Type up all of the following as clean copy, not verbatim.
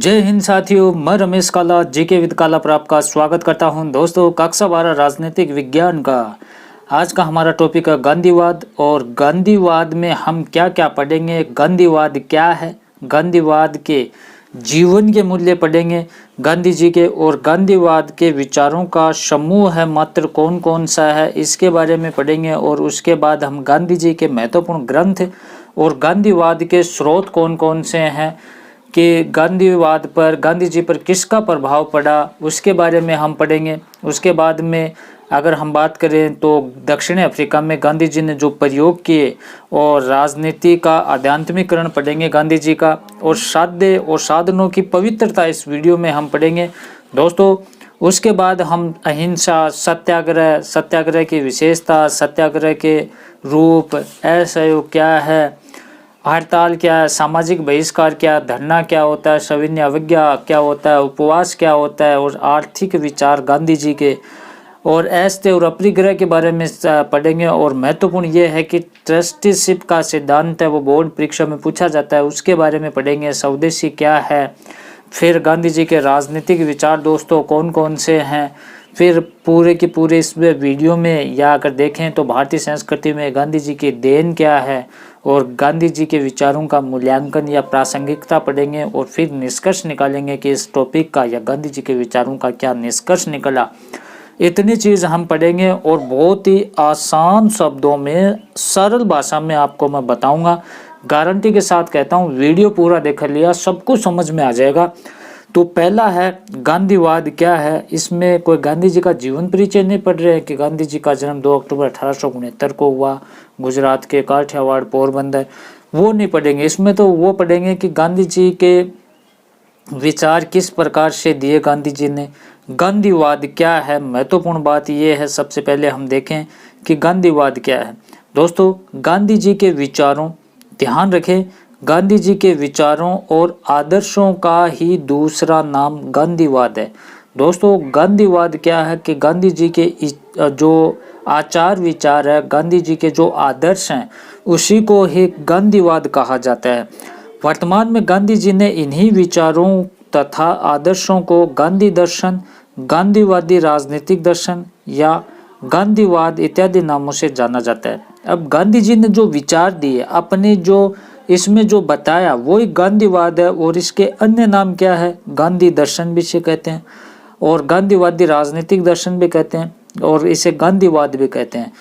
जय हिंद साथियों, मैं रमेश काला जीके विद काला पर आपका स्वागत करता हूं। दोस्तों, कक्षा 12 राजनीतिक विज्ञान का आज का हमारा टॉपिक है गांधीवाद। और गांधीवाद में हम क्या क्या पढ़ेंगे, गांधीवाद क्या है, गांधीवाद के जीवन के मूल्य पढ़ेंगे गांधी जी के, और गांधीवाद के विचारों का समूह है मात्र कौन कौन सा है, इसके बारे में पढ़ेंगे। और उसके बाद हम गांधी जी के महत्वपूर्ण ग्रंथ और गांधीवाद के स्रोत कौन कौन से हैं कि गांधीवाद पर, गांधी जी पर किसका प्रभाव पड़ा, उसके बारे में हम पढ़ेंगे। उसके बाद में अगर हम बात करें तो दक्षिण अफ्रीका में गांधी जी ने जो प्रयोग किए और राजनीति का आध्यात्मिकरण पढ़ेंगे गांधी जी का, और साध्य और साधनों की पवित्रता इस वीडियो में हम पढ़ेंगे दोस्तों। उसके बाद हम अहिंसा, सत्याग्रह, सत्याग्रह की विशेषता, सत्याग्रह के रूप, असहयोग क्या है, हड़ताल क्या है, सामाजिक बहिष्कार क्या है, धरना क्या होता है, सविनय अवज्ञा क्या होता है, उपवास क्या होता है, और आर्थिक विचार गांधी जी के, और अस्त्य और अपरिग्रह के बारे में पढ़ेंगे। और महत्वपूर्ण ये है कि ट्रस्टीशिप का सिद्धांत है, वो बोर्ड परीक्षा में पूछा जाता है, उसके बारे में पढ़ेंगे। स्वदेशी क्या है, फिर गांधी जी के राजनीतिक विचार दोस्तों कौन कौन से हैं, फिर पूरे की पूरे इस वीडियो में या अगर देखें तो भारतीय संस्कृति में गांधी जी की देन क्या है, और गांधी जी के विचारों का मूल्यांकन या प्रासंगिकता पढ़ेंगे। और फिर निष्कर्ष निकालेंगे कि इस टॉपिक का या गांधी जी के विचारों का क्या निष्कर्ष निकला। इतनी चीज़ हम पढ़ेंगे और बहुत ही आसान शब्दों में, सरल भाषा में आपको मैं बताऊंगा। गारंटी के साथ कहता हूँ, वीडियो पूरा देख लिया सब कुछ समझ में आ जाएगा। तो पहला है गांधीवाद क्या है। इसमें कोई गांधी जी का जीवन परिचय नहीं पढ़ रहे हैं कि गांधी जी का जन्म 2 अक्टूबर 1869 को हुआ गुजरात के काठियावाड़ पोरबंदर, वो नहीं पढ़ेंगे। इसमें तो वो पढ़ेंगे कि गांधी जी के विचार किस प्रकार से दिए गांधी जी ने, गांधीवाद क्या है। महत्वपूर्ण बात यह है, सबसे पहले हम देखें कि गांधीवाद क्या है दोस्तों। गांधी जी के विचारों, ध्यान रखें, गांधी जी के विचारों और आदर्शों का ही दूसरा नाम गांधीवाद है दोस्तों। गांधीवाद क्या है कि गांधी जी के जो आचार विचार है, गांधी जी के जो आदर्श हैं, उसी को ही गांधीवाद कहा जाता है। वर्तमान में गांधी जी ने इन्हीं विचारों तथा आदर्शों को गांधी दर्शन, गांधीवादी राजनीतिक दर्शन या गांधीवाद इत्यादि नामों से जाना जाता है। अब गांधी जी ने जो विचार दिए, अपने जो इसमें जो बताया, वही गांधीवाद है। और इसके अन्य नाम क्या है, गांधी दर्शन भी इसे कहते हैं, और गांधीवादी राजनीतिक दर्शन भी कहते हैं, और इसे गांधीवाद भी कहते हैं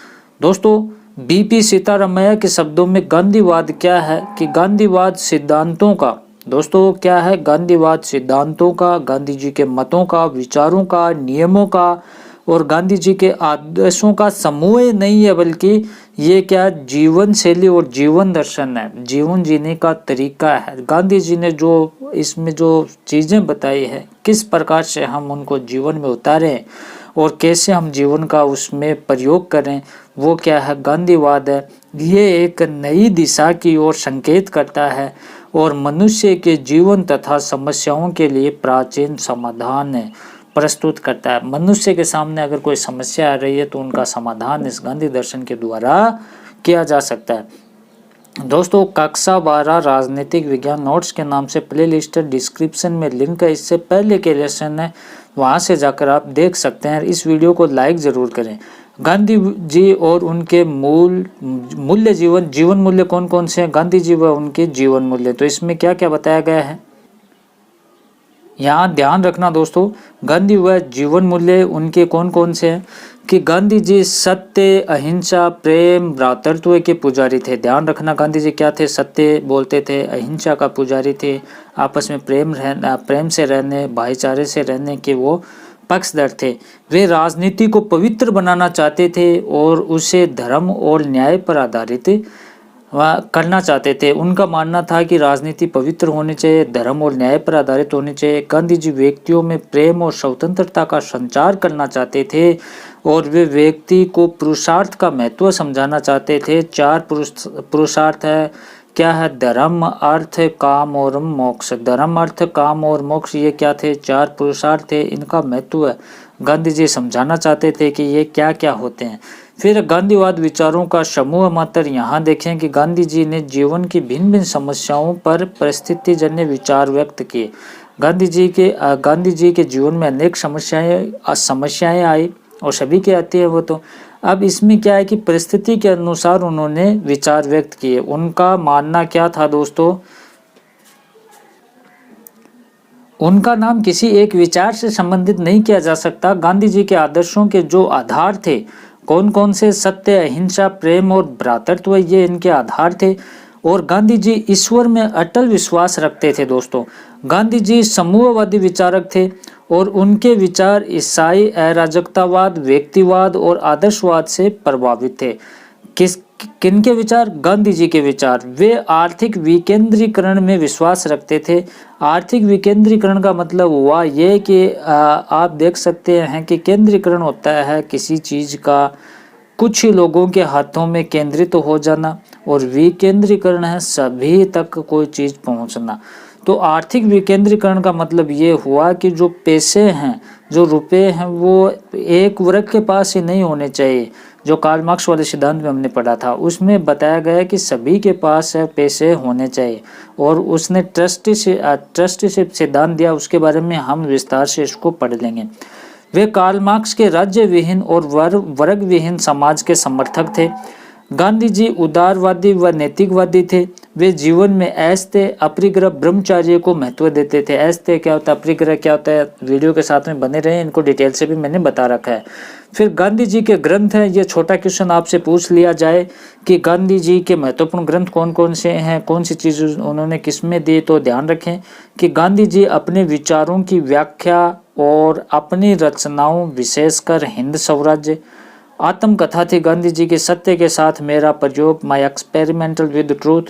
दोस्तों। बीपी सीतारामैया के शब्दों में गांधीवाद क्या है कि गांधीवाद सिद्धांतों का, दोस्तों क्या है, गांधीवाद सिद्धांतों का, गांधी जी के मतों का, विचारों का, नियमों का और गांधी जी के आदर्शों का समूह नहीं है, बल्कि ये क्या, जीवन शैली और जीवन दर्शन है, जीवन जीने का तरीका है। गांधी जी ने जो इसमें जो चीज़ें बताई है, किस प्रकार से हम उनको जीवन में उतारें और कैसे हम जीवन का उसमें प्रयोग करें, वो क्या है, गांधीवाद है। ये एक नई दिशा की ओर संकेत करता है और मनुष्य के जीवन तथा समस्याओं के लिए प्राचीन समाधान है प्रस्तुत करता है। मनुष्य के सामने अगर कोई समस्या आ रही है तो उनका समाधान इस गांधी दर्शन के द्वारा किया जा सकता है दोस्तों। कक्षा 12 राजनीतिक विज्ञान नोट्स के नाम से प्लेलिस्ट डिस्क्रिप्शन में लिंक है, इससे पहले के लेसन है, वहां से जाकर आप देख सकते हैं। इस वीडियो को लाइक जरूर करें। गांधी जी और उनके मूल्य, जीवन मूल्य कौन कौन से हैं, गांधी जी व उनके जीवन मूल्य, तो इसमें क्या क्या बताया गया है, यहाँ ध्यान रखना दोस्तों। गांधी व जीवन मूल्य उनके कौन कौन से हैं कि गांधी जी सत्य, अहिंसा, प्रेम, भ्रातृत्व के पुजारी थे। ध्यान रखना, गांधी जी क्या थे, सत्य बोलते थे, अहिंसा का पुजारी थे, आपस में प्रेम से रहने, भाईचारे से रहने के वो पक्षधर थे। वे राजनीति को पवित्र बनाना चाहते थे और उसे धर्म और न्याय पर आधारित करना चाहते थे। उनका मानना था कि राजनीति पवित्र होनी चाहिए, धर्म और न्याय पर आधारित होनी चाहिए। गांधी जी व्यक्तियों में प्रेम और स्वतंत्रता का संचार करना चाहते थे और वे व्यक्ति को पुरुषार्थ का महत्व समझाना चाहते थे। 4 पुरुषार्थ है, क्या है, धर्म, अर्थ, काम और मोक्ष। धर्म, अर्थ, काम और मोक्ष, ये क्या थे, 4 पुरुषार्थ थे। इनका महत्व गांधी जी समझाना चाहते थे कि ये क्या क्या होते हैं। फिर गांधीवाद विचारों का समूह मात्र, यहाँ देखें कि गांधी जी ने जीवन की भिन्न भिन्न समस्याओं पर परिस्थितिजन्य विचार व्यक्त किए। गांधी जी के जीवन में अनेक समस्याएं आई और सभी के आती है वो तो। अब इसमें क्या है कि परिस्थिति के अनुसार उन्होंने विचार व्यक्त किए। उनका मानना क्या था दोस्तों, उनका नाम किसी एक विचार से संबंधित नहीं किया जा सकता। गांधी जी के आदर्शों के जो आधार थे, कौन कौन से, सत्य, अहिंसा, प्रेम और भ्रातृत्व, ये इनके आधार थे। और गांधी जी ईश्वर में अटल विश्वास रखते थे दोस्तों। गांधी जी समूहवादी विचारक थे और उनके विचार ईसाई अराजकतावाद, व्यक्तिवाद और आदर्शवाद से प्रभावित थे। किनके विचार? गांधी जी के विचार। वे आर्थिक विकेंद्रीकरण में विश्वास रखते थे। आर्थिक विकेंद्रीकरण का मतलब हुआ ये कि आप देख सकते हैं कि केंद्रीकरण होता है किसी चीज का कुछ ही लोगों के हाथों में केंद्रित हो जाना, और विकेंद्रीकरण है सभी तक कोई चीज पहुंचना। तो आर्थिक विकेंद्रीकरण का मतलब ये हुआ कि जो पैसे हैं, जो रुपए हैं, वो एक वर्ग के पास ही नहीं होने चाहिए। जो कार्ल मार्क्स वाले सिद्धांत में हमने पढ़ा था उसमें बताया गया कि सभी के पास पैसे होने चाहिए, और उसने ट्रस्टीशिप सिद्धांत दिया, उसके बारे में हम विस्तार से इसको पढ़ लेंगे। वे कार्ल मार्क्स के राज्य विहीन और वर्ग विहीन समाज के समर्थक थे। गांधी जी उदारवादी व नैतिकवादी थे। वे जीवन में ऐस्ते, अपरिग्रह, ब्रह्मचर्य को महत्व देते थे। ऐस्ते क्या होता है, अपरिग्रह क्या होता है, वीडियो के साथ में बने रहे, इनको डिटेल से भी मैंने बता रखा है। फिर गांधी जी के ग्रंथ हैं, ये छोटा क्वेश्चन आपसे पूछ लिया जाए कि गांधी जी के महत्वपूर्ण ग्रंथ कौन कौन से हैं, कौन सी चीज उन्होंने किसमें दी, तो ध्यान रखें कि गांधी जी अपने विचारों की व्याख्या और अपनी रचनाओं, विशेषकर हिंद स्वराज्य, आत्मकथा थी गांधी जी के सत्य के साथ मेरा प्रयोग, माई एक्सपेरिमेंटल विद ट्रूथ,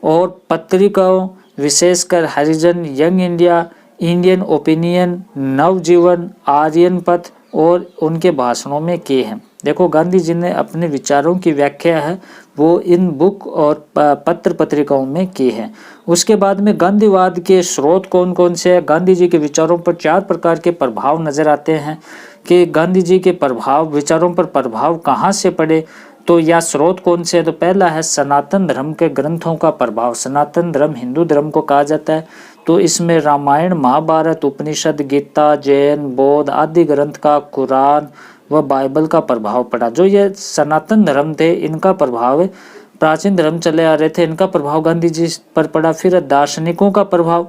और पत्रिकाओं विशेषकर हरिजन, यंग इंडिया, इंडियन ओपिनियन, नवजीवन, आर्यन पथ और उनके भाषणों में किए हैं। देखो गांधी जी ने अपने विचारों की व्याख्या है वो इन बुक और पत्र पत्रिकाओं में की है। उसके बाद में गांधीवाद के स्रोत कौन कौन से हैं? गांधी जी के विचारों पर 4 प्रकार के प्रभाव नजर आते हैं कि गांधी जी के विचारों पर प्रभाव कहाँ से पड़े, तो या स्रोत कौन से है? तो पहला है सनातन धर्म के ग्रंथों का प्रभाव। सनातन धर्म हिंदू धर्म को कहा जाता है, तो इसमें रामायण, महाभारत, उपनिषद, गीता, जैन, बौद्ध आदि ग्रंथ का, कुरान व बाइबल का प्रभाव पड़ा। जो ये सनातन धर्म थे इनका प्रभाव, प्राचीन धर्म चले आ रहे थे, इनका प्रभाव गांधी जी पर पड़ा। फिर दार्शनिकों का प्रभाव,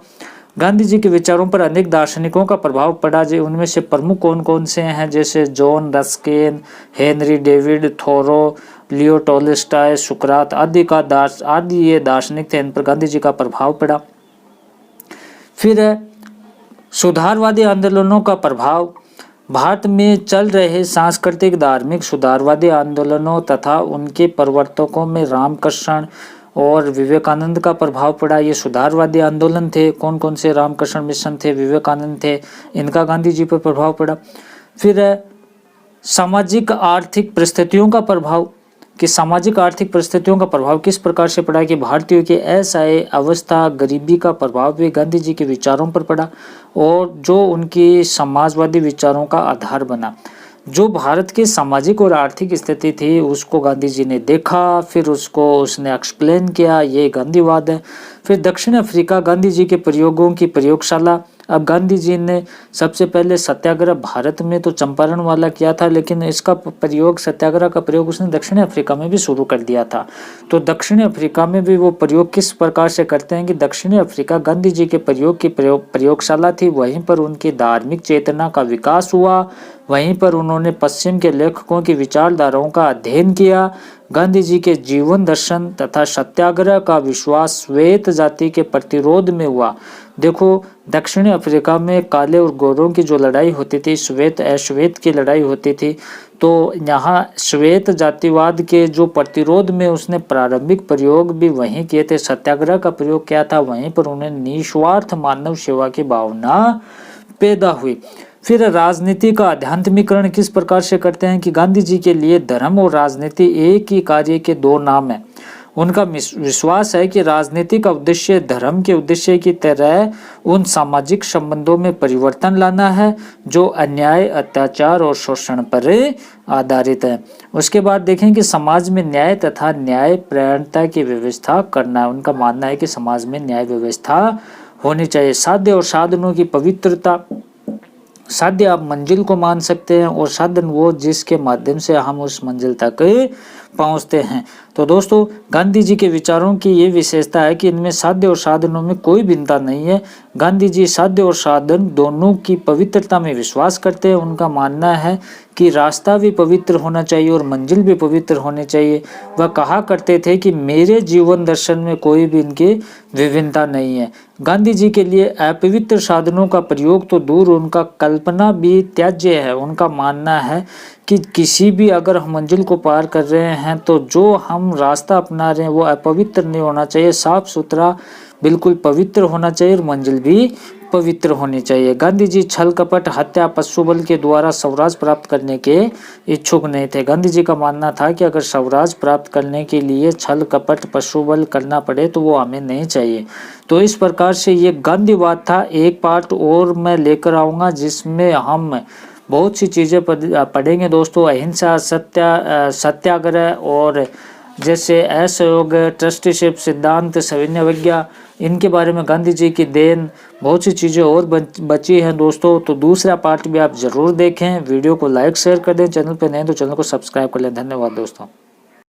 गांधी जी के विचारों पर अनेक दार्शनिकों का प्रभाव पड़ा। जो उनमें से प्रमुख कौन कौन से हैं? जैसे John Ruskin, Henry David Thoreau, Leo Tolstoy, सुकरात आदि ये दार्शनिक थे, इन पर गांधी जी का प्रभाव पड़ा। फिर है सुधारवादी आंदोलनों का प्रभाव। भारत में चल रहे सांस्कृतिक, धार्मिक सुधारवादी आंदोलनों तथा उनके प्रवर्तकों में रामकृष्ण और विवेकानंद का प्रभाव पड़ा। ये सुधारवादी आंदोलन थे। कौन कौन से? रामकृष्ण मिशन थे, विवेकानंद थे, इनका गांधी जी पर प्रभाव पड़ा। फिर है सामाजिक आर्थिक परिस्थितियों का प्रभाव, कि सामाजिक आर्थिक परिस्थितियों का प्रभाव किस प्रकार से पड़ा कि भारतीयों की असहाय अवस्था, गरीबी का प्रभाव भी गांधी जी के विचारों पर पड़ा, और जो उनकी समाजवादी विचारों का आधार बना। जो भारत की सामाजिक और आर्थिक स्थिति थी उसको गांधी जी ने देखा, फिर उसने एक्सप्लेन किया, ये गांधीवाद है। फिर दक्षिण अफ्रीका, गांधी जी के प्रयोगों की प्रयोगशाला। अब गांधी जी ने सबसे पहले सत्याग्रह भारत में तो चंपारण वाला किया था, लेकिन इसका प्रयोग, सत्याग्रह का प्रयोग उसने दक्षिण अफ्रीका में भी शुरू कर दिया था। तो दक्षिण अफ्रीका में भी वो प्रयोग किस प्रकार से करते हैं कि दक्षिण अफ्रीका गांधी जी के प्रयोग की प्रयोगशाला थी। वहीं पर उनकी धार्मिक चेतना का विकास हुआ, वहीं पर उन्होंने पश्चिम के लेखकों की विचारधाराओं का अध्ययन किया। गांधी जी के जीवन दर्शन तथा सत्याग्रह का विश्वास श्वेत जाति के प्रतिरोध में हुआ। देखो दक्षिण अफ्रीका में काले और गोरों की जो लड़ाई होती थी, श्वेत अश्वेत की लड़ाई होती थी, तो यहाँ श्वेत जातिवाद के जो प्रतिरोध में उसने प्रारंभिक प्रयोग भी वहीं किए थे, सत्याग्रह का प्रयोग किया था। वहीं पर उन्हें निस्वार्थ मानव सेवा की भावना पैदा हुई। फिर राजनीति का आध्यात्मिकरण किस प्रकार से करते हैं कि गांधी जी के लिए धर्म और राजनीति एक ही कार्य के 2 नाम है। उनका विश्वास है कि राजनीति का उद्देश्य धर्म के उद्देश्य की तरह उन सामाजिक संबंधों में परिवर्तन लाना है जो अन्याय, अत्याचार और शोषण पर आधारित है। उसके बाद देखें कि समाज में न्याय तथा न्याय परायणता की व्यवस्था करना है। उनका मानना है कि समाज में न्याय व्यवस्था होनी चाहिए। साध्य और साधनों की पवित्रता, साध्य आप मंजिल को मान सकते हैं और साधन वो जिसके माध्यम से हम उस मंजिल तक पहुंचते हैं। तो दोस्तों, गांधी जी के विचारों की ये विशेषता है कि इनमें साध्य और साधनों में कोई भिन्नता नहीं है। गांधी जी साध्य और साधन दोनों की पवित्रता में विश्वास करते हैं। उनका मानना है कि रास्ता भी पवित्र होना चाहिए और मंजिल भी पवित्र होनी चाहिए। वह कहा करते थे कि मेरे जीवन दर्शन में कोई भी इनकी विभिन्नता नहीं है। गांधी जी के लिए अपवित्र साधनों का प्रयोग तो दूर, उनका कल्पना भी त्याज्य है। उनका मानना है कि किसी भी अगर हम मंजिल को पार कर रहे हैं तो जो हम रास्ता अपना रहे हैं वो अपवित्र नहीं होना चाहिए, साफ सुथरा बिल्कुल पवित्र होना चाहिए और मंजिल भी पवित्र होनी चाहिए। गांधी जी छल कपट, हत्या, पशुबल के द्वारा स्वराज प्राप्त करने के इच्छुक नहीं थे। गांधी जी का मानना था कि अगर स्वराज प्राप्त करने के लिए छल कपट, पशुबल करना पड़े तो वो हमें नहीं चाहिए। तो इस प्रकार से ये गांधीवाद था। एक पार्ट और मैं लेकर आऊँगा जिसमें हम बहुत सी चीज़ें पढ़ेंगे दोस्तों। अहिंसा, सत्याग्रह और जैसे असहयोग, ट्रस्टीशिप सिद्धांत, सविनय अवज्ञा, इनके बारे में गांधी जी की देन, बहुत सी चीज़ें और बची हैं दोस्तों। तो दूसरा पार्ट भी आप ज़रूर देखें। वीडियो को लाइक शेयर कर दें, चैनल पर नए तो चैनल को सब्सक्राइब कर लें। धन्यवाद दोस्तों।